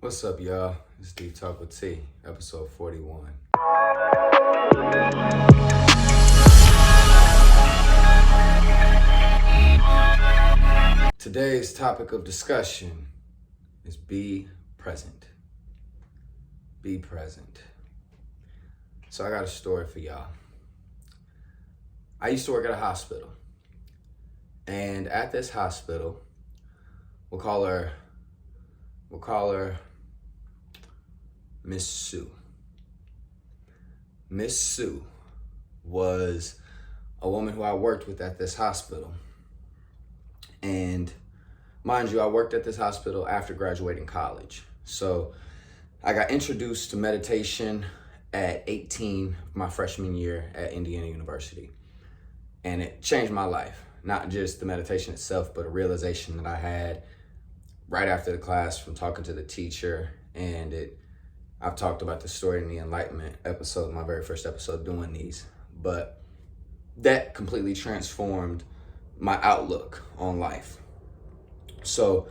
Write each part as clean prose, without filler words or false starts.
What's up, y'all? It's Deep Talk with T, episode 41. Today's topic of discussion is be present. Be present. So I got a story for y'all. I used to work at a hospital. And at this hospital, we'll call her Miss Sue. Miss Sue was a woman who I worked with at this hospital. And mind you, I worked at this hospital after graduating college. So I got introduced to meditation at 18, my freshman year at Indiana University. And it changed my life. Not just the meditation itself, but a realization that I had right after the class from talking to the teacher. And I've talked about the story in the Enlightenment episode, my very first episode doing these. But that completely transformed my outlook on life. So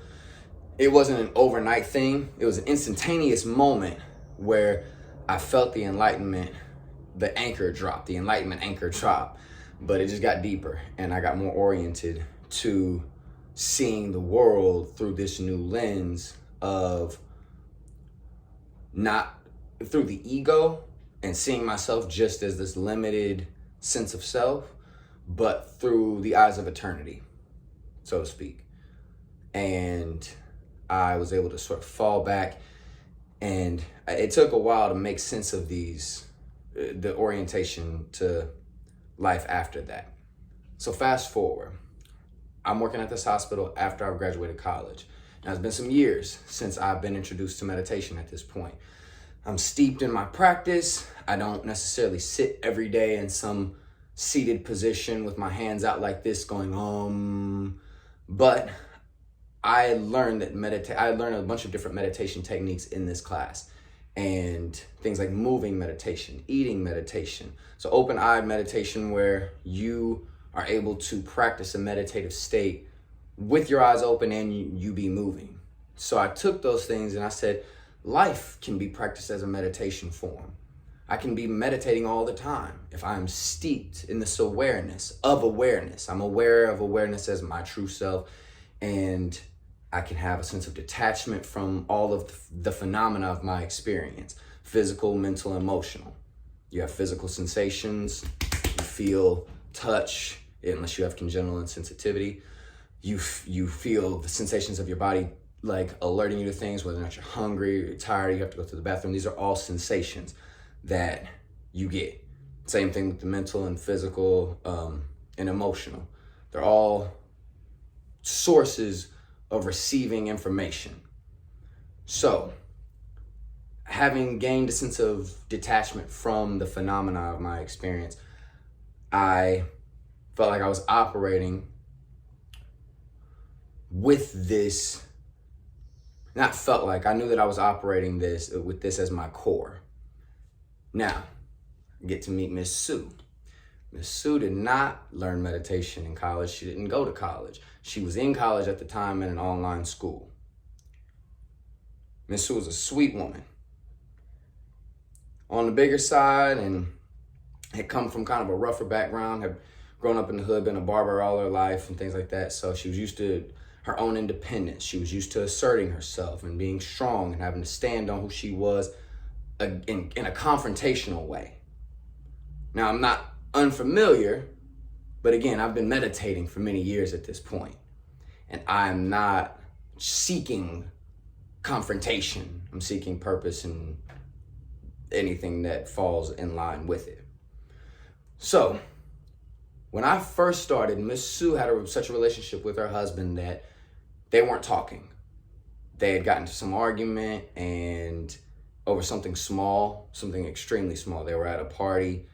it wasn't an overnight thing. It was an instantaneous moment where I felt the enlightenment anchor drop. But it just got deeper, and I got more oriented to seeing the world through this new lens of not through the ego and seeing myself just as this limited sense of self, but through the eyes of eternity, so to speak. And I was able to sort of fall back, and it took a while to make sense of the orientation to life after that. So fast forward, I'm working at this hospital after I graduated college. Now it's been some years since I've been introduced to meditation at this point. I'm steeped in my practice. I don't necessarily sit every day in some seated position with my hands out like this going, but I learned I learned a bunch of different meditation techniques in this class. And things like moving meditation, eating meditation. So open-eyed meditation, where you are able to practice a meditative state with your eyes open and you be moving. So I took those things and I said, life can be practiced as a meditation form. I can be meditating all the time if I'm steeped in this awareness of awareness. I'm aware of awareness as my true self, and I can have a sense of detachment from all of the phenomena of my experience, physical, mental, emotional. You have physical sensations, you feel touch, unless you have congenital insensitivity. You feel the sensations of your body like alerting you to things, whether or not you're hungry, you're tired, you have to go to the bathroom. These are all sensations that you get. Same thing with the mental and physical and emotional. They're all sources of receiving information. So, having gained a sense of detachment from the phenomena of my experience, I felt like I was operating with this, I knew that I was operating with this as my core. Now, I get to meet Miss Sue. Miss Sue did not learn meditation in college. She didn't go to college. She was in college at the time in an online school. Miss Sue was a sweet woman. On the bigger side, and had come from kind of a rougher background, had grown up in the hood, been a barber all her life and things like that. So she was used to her own independence. She was used to asserting herself and being strong and having to stand on who she was in a confrontational way. Now, I'm not unfamiliar, but again, I've been meditating for many years at this point, and I'm not seeking confrontation. I'm seeking purpose and anything that falls in line with it. So, when I first started, Miss Sue had such a relationship with her husband that they weren't talking. They had gotten into some argument and over something small, something extremely small. They were at a party.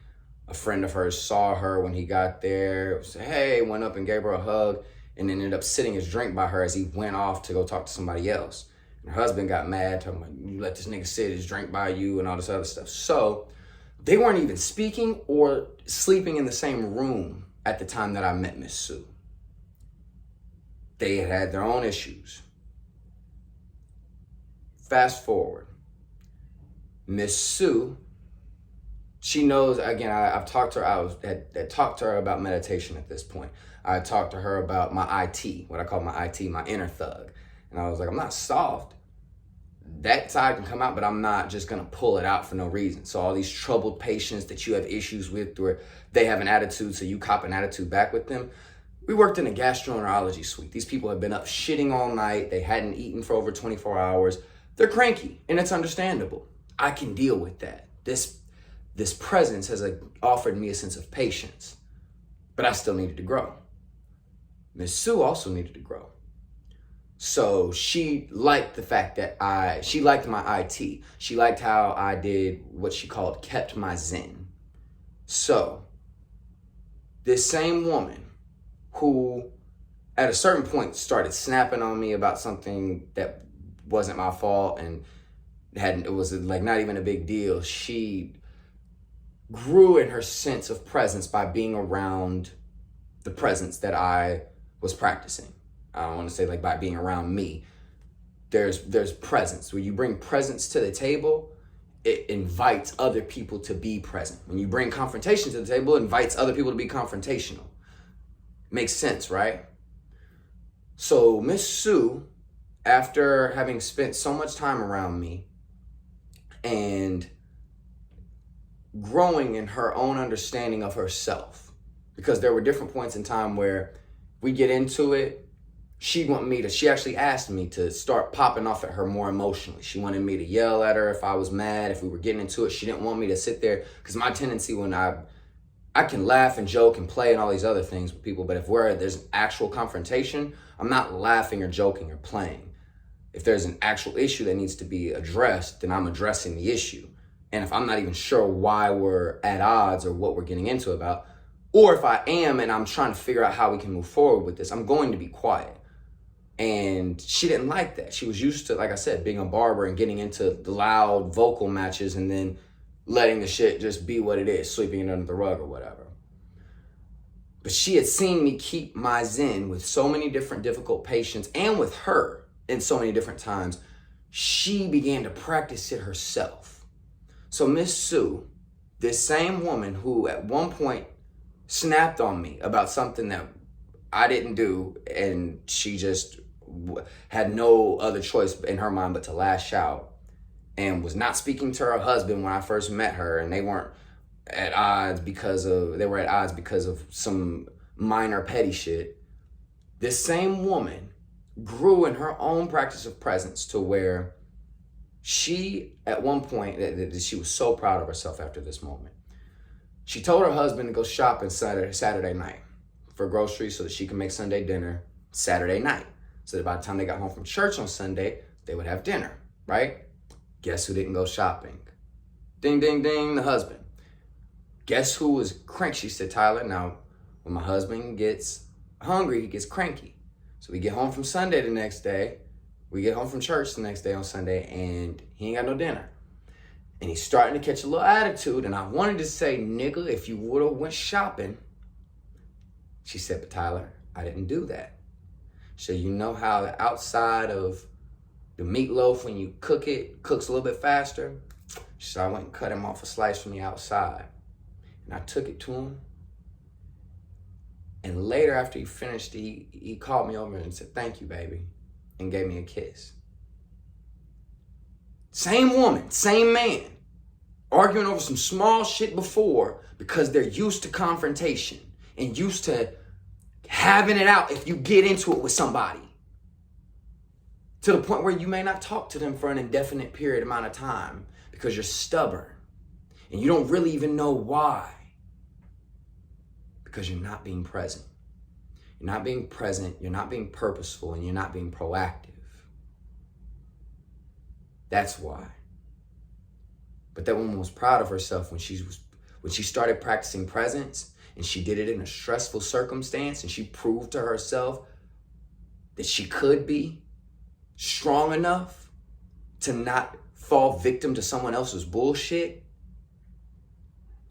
A friend of hers saw her when he got there, said, hey, went up and gave her a hug, and ended up sitting his drink by her as he went off to go talk to somebody else. And her husband got mad, told him, you let this nigga sit his drink by you and all this other stuff. So they weren't even speaking or sleeping in the same room at the time that I met Miss Sue. They had their own issues. Fast forward. Miss Sue, she knows, again, I've talked to her, had talked to her about meditation at this point. I talked to her about my IT, what I call my IT, my inner thug. And I was like, I'm not soft. That side can come out, but I'm not just gonna pull it out for no reason. So all these troubled patients that you have issues with, where they have an attitude, so you cop an attitude back with them. We worked in a gastroenterology suite. These people have been up shitting all night. They hadn't eaten for over 24 hours. They're cranky, and it's understandable. I can deal with that. This presence has offered me a sense of patience, but I still needed to grow. Miss Sue also needed to grow. So she liked the fact that she liked my IT. She liked how I did what she called kept my zen. So this same woman who at a certain point started snapping on me about something that wasn't my fault and it was like not even a big deal. She grew in her sense of presence by being around the presence that I was practicing. I don't want to say like by being around me. There's presence. When you bring presence to the table, it invites other people to be present. When you bring confrontation to the table, it invites other people to be confrontational. Makes sense, right? So Miss Sue, after having spent so much time around me and growing in her own understanding of herself, because there were different points in time where we get into it, she actually asked me to start popping off at her more emotionally. She wanted me to yell at her if I was mad, if we were getting into it. She didn't want me to sit there, because my tendency when I can laugh and joke and play and all these other things with people, but if there's an actual confrontation, I'm not laughing or joking or playing. If there's an actual issue that needs to be addressed, then I'm addressing the issue. And if I'm not even sure why we're at odds or what we're getting into about, or if I am and I'm trying to figure out how we can move forward with this, I'm going to be quiet. And she didn't like that. She was used to, like I said, being a barber and getting into the loud vocal matches and then letting the shit just be what it is, sweeping it under the rug or whatever. But she had seen me keep my zen with so many different difficult patients, and with her in so many different times. She began to practice it herself. So Miss Sue, this same woman who at one point snapped on me about something that I didn't do, and she just had no other choice in her mind but to lash out, and was not speaking to her husband when I first met her, and they were at odds because of some minor petty shit. This same woman grew in her own practice of presence to where she, at one point, that she was so proud of herself after this moment. She told her husband to go shopping Saturday night for groceries so that she can make Sunday dinner Saturday night. So that by the time they got home from church on Sunday, they would have dinner, right? Guess who didn't go shopping? Ding, ding, ding, the husband. Guess who was cranky? She said, Tyler, now, when my husband gets hungry, he gets cranky. So we get home from Sunday the next day. We get home from church the next day on Sunday, and he ain't got no dinner. And he's starting to catch a little attitude, and I wanted to say, nigga, if you would have went shopping. She said, but Tyler, I didn't do that. So you know how the outside of the meatloaf, when you cook it, cooks a little bit faster? She said, I went and cut him off a slice from the outside. And I took it to him. And later, after he finished, he called me over and said, thank you, baby, and gave me a kiss. Same woman, same man, arguing over some small shit before because they're used to confrontation and used to having it out if you get into it with somebody. To the point where you may not talk to them for an indefinite period amount of time because you're stubborn and you don't really even know why. Because you're not being present. You're not being present, you're not being purposeful, and you're not being proactive. That's why. But that woman was proud of herself when she started practicing presence, and she did it in a stressful circumstance, and she proved to herself that she could be strong enough to not fall victim to someone else's bullshit.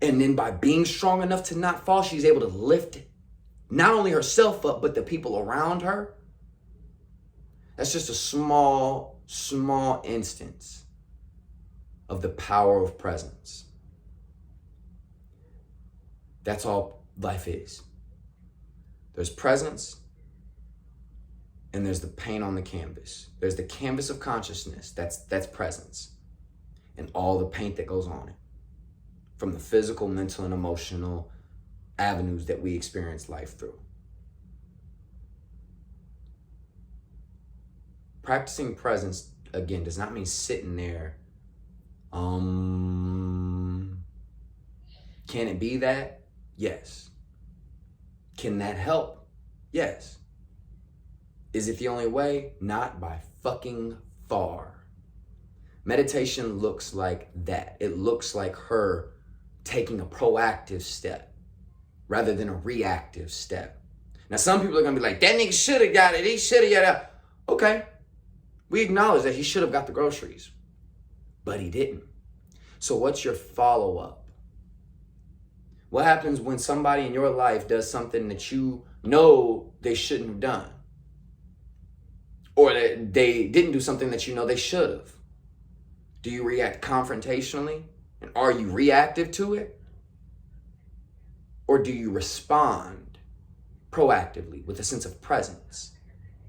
And then by being strong enough to not fall, she's able to lift not only herself up, but the people around her. That's just a small small instance of the power of presence. That's all life is. There's presence, and there's the paint on the canvas. There's the canvas of consciousness, that's presence, and all the paint that goes on it, from the physical, mental, and emotional avenues that we experience life through. Practicing presence, again, does not mean sitting there. Can it be that? Yes. Can that help? Yes. Is it the only way? Not by fucking far. Meditation looks like that. It looks like her taking a proactive step rather than a reactive step. Now, some people are going to be like, that nigga should have got it. He should have got it. Okay. We acknowledge that he should have got the groceries, but he didn't. So what's your follow-up? What happens when somebody in your life does something that you know they shouldn't have done? Or that they didn't do something that you know they should have? Do you react confrontationally? And are you reactive to it? Or do you respond proactively with a sense of presence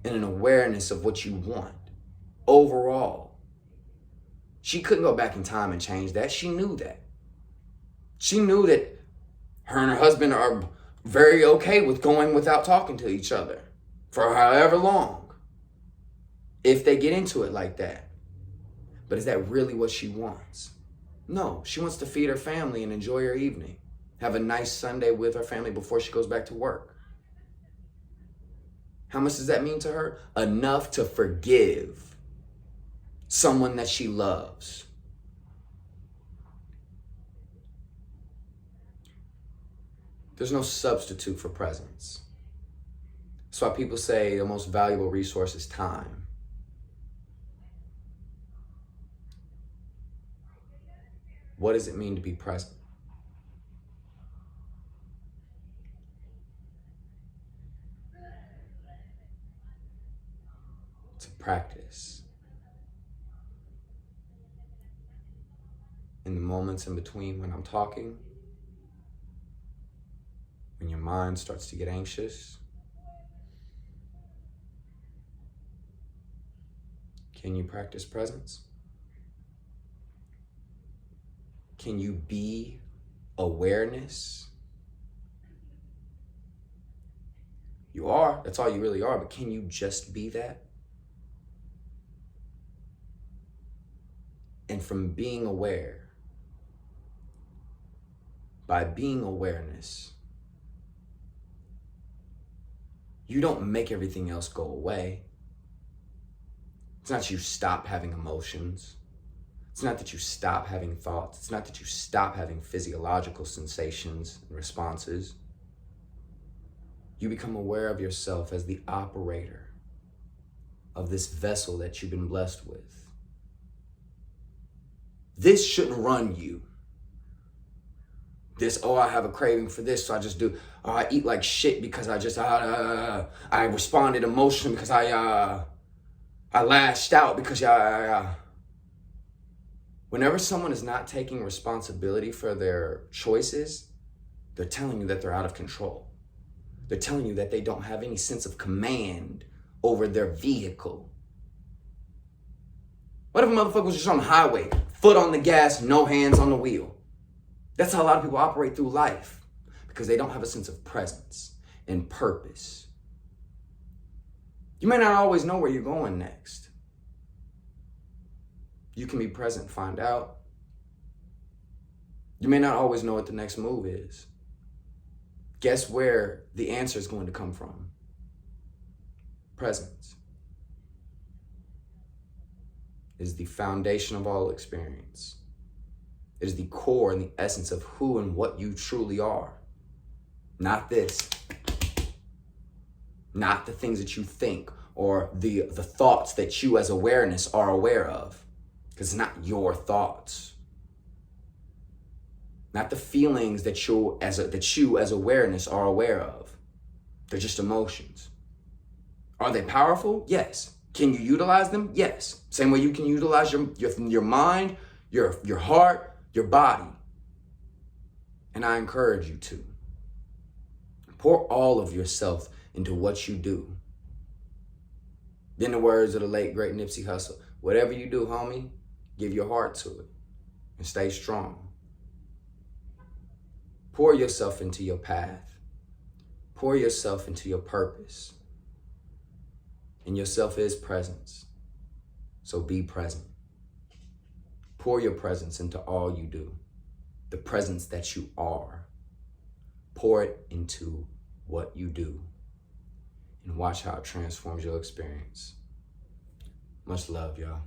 and an awareness of what you want overall? She couldn't go back in time and change that. She knew that. She knew that her and her husband are very okay with going without talking to each other for however long, if they get into it like that. But is that really what she wants? No, she wants to feed her family and enjoy her evening. Have a nice Sunday with her family before she goes back to work. How much does that mean to her? Enough to forgive someone that she loves. There's no substitute for presence. That's why people say the most valuable resource is time. What does it mean to be present? It's a practice. In the moments in between when I'm talking, when your mind starts to get anxious, can you practice presence? Can you be awareness? You are, that's all you really are, but can you just be that? And from being aware, by being awareness, you don't make everything else go away. It's not that you stop having emotions. It's not that you stop having thoughts. It's not that you stop having physiological sensations and responses. You become aware of yourself as the operator of this vessel that you've been blessed with. This shouldn't run you. This, I have a craving for this, so I just do. I eat like shit because I responded emotionally because I lashed out because Whenever someone is not taking responsibility for their choices, they're telling you that they're out of control. They're telling you that they don't have any sense of command over their vehicle. What if a motherfucker was just on the highway, foot on the gas, no hands on the wheel? That's how a lot of people operate through life, because they don't have a sense of presence and purpose. You may not always know where you're going next. You can be present, find out. You may not always know what the next move is. Guess where the answer is going to come from? Presence is the foundation of all experience. It is the core and the essence of who and what you truly are. Not this. Not the things that you think or the thoughts that you as awareness are aware of. Because it's not your thoughts. Not the feelings that you as awareness are aware of. They're just emotions. Are they powerful? Yes. Can you utilize them? Yes. Same way you can utilize your mind, your heart, your body. And I encourage you to. Pour all of yourself into what you do. In the words of the late, great Nipsey Hussle, whatever you do, homie, give your heart to it and stay strong. Pour yourself into your path. Pour yourself into your purpose. And yourself is presence. So be present. Pour your presence into all you do. The presence that you are. Pour it into what you do. And watch how it transforms your experience. Much love, y'all.